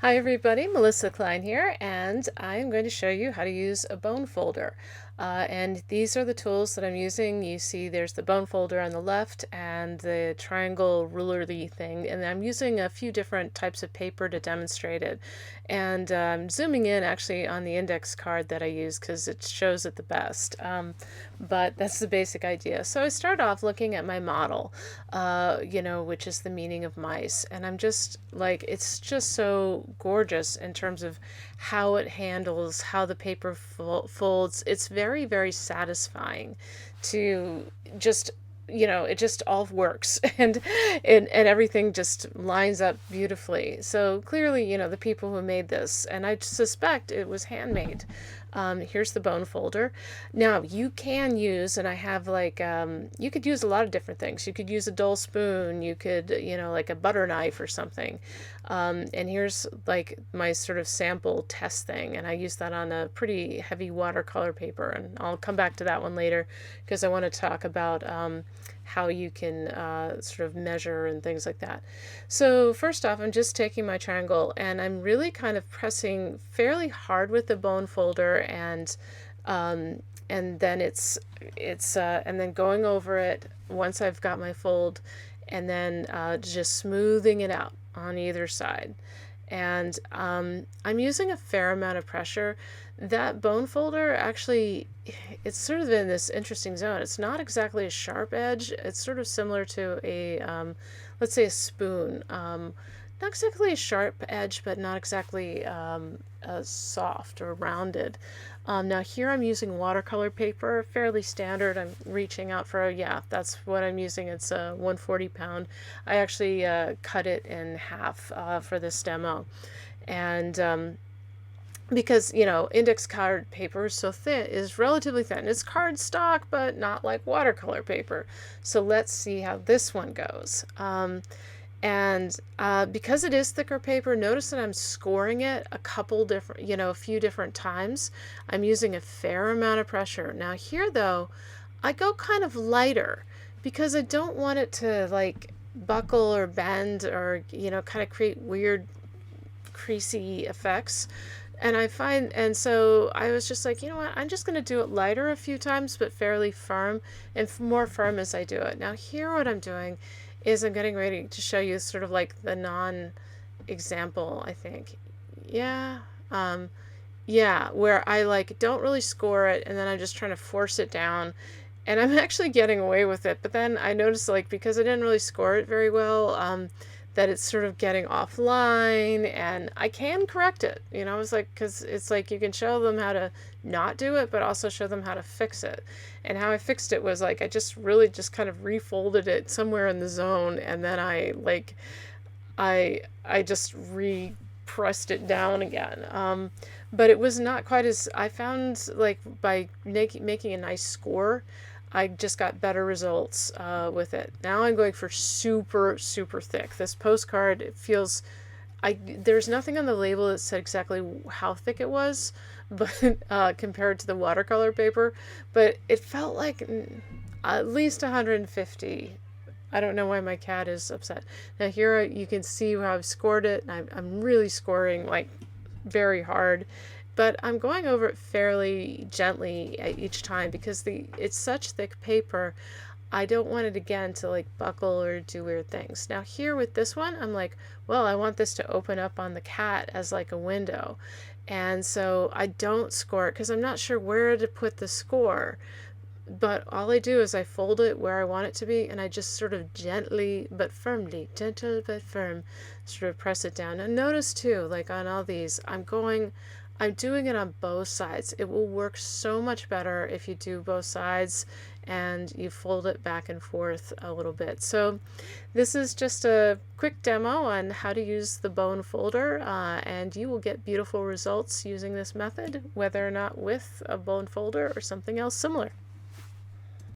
Hi everybody, Melissa Klein here, and I'm going to show you how to use a bone folder. And these are the tools that I'm using. You see there's the bone folder on the left and the triangle ruler-y thing, and I'm using a few different types of paper to demonstrate it. And zooming in actually on the index card that I use because it shows it the best. But that's the basic idea. So I start off looking at my model, which is the meaning of mice. And I'm just like, it's just so gorgeous in terms of how it handles, how the paper folds. It's very, very satisfying to just it just all works and everything just lines up beautifully. So clearly, the people who made this, and I suspect it was handmade. Here's the bone folder. Now you can use, and I have you could use a lot of different things. You could use a dull spoon, you could, like a butter knife or something. And here's like my sort of sample test thing, and I use that on a pretty heavy watercolor paper, and I'll come back to that one later because I want to talk about how you can sort of measure and things like that. So first off, I'm just taking my triangle and I'm really kind of pressing fairly hard with the bone folder, and then and then going over it once I've got my fold, and then just smoothing it out on either side. And I'm using a fair amount of pressure. That bone folder actually, it's sort of in this interesting zone. It's not exactly a sharp edge. It's sort of similar to let's say a spoon. Not exactly a sharp edge, but not exactly soft or rounded. Now here I'm using watercolor paper, fairly standard. I'm reaching out for yeah, that's what I'm using. It's a 140 pound. I actually cut it in half for this demo. And because index card paper is so thin, is relatively thin. It's cardstock, but not like watercolor paper. So let's see how this one goes. And because it is thicker paper, notice that I'm scoring it a couple different, a few different times. I'm using a fair amount of pressure. Now here though, I go kind of lighter because I don't want it to like buckle or bend or, kind of create weird creasy effects. And so I was just like, you know what, I'm just going to do it lighter a few times, but fairly firm, and more firm as I do it. Now here what I'm doing is I'm getting ready to show you sort of like the non-example, I think. Yeah. Yeah, where I like don't really score it, and then I'm just trying to force it down, and I'm actually getting away with it. But then I noticed, like, because I didn't really score it very well, that it's sort of getting offline, and I can correct it. It's like, because it's like you can show them how to not do it, but also show them how to fix it. And how I fixed it was like I just really just kind of refolded it somewhere in the zone, and then I just re-pressed it down again. But it was not quite as, I found, like, by making a nice score, I just got better results with it. Now I'm going for super, super thick. This postcard, it feels, there's nothing on the label that said exactly how thick it was, but compared to the watercolor paper, but it felt like at least 150. I don't know why my cat is upset. Now here you can see how I've scored it, and I'm really scoring like very hard, but I'm going over it fairly gently each time because it's such thick paper. I don't want it again to like buckle or do weird things. Now here with this one, I'm like, well, I want this to open up on the cat as like a window. And so I don't score it because I'm not sure where to put the score. But all I do is I fold it where I want it to be, and I just sort of gently but firmly, gentle but firm, sort of press it down. And notice too, like on all these, I'm doing it on both sides. It will work so much better if you do both sides and you fold it back and forth a little bit. So this is just a quick demo on how to use the bone folder, and you will get beautiful results using this method, whether or not with a bone folder or something else similar.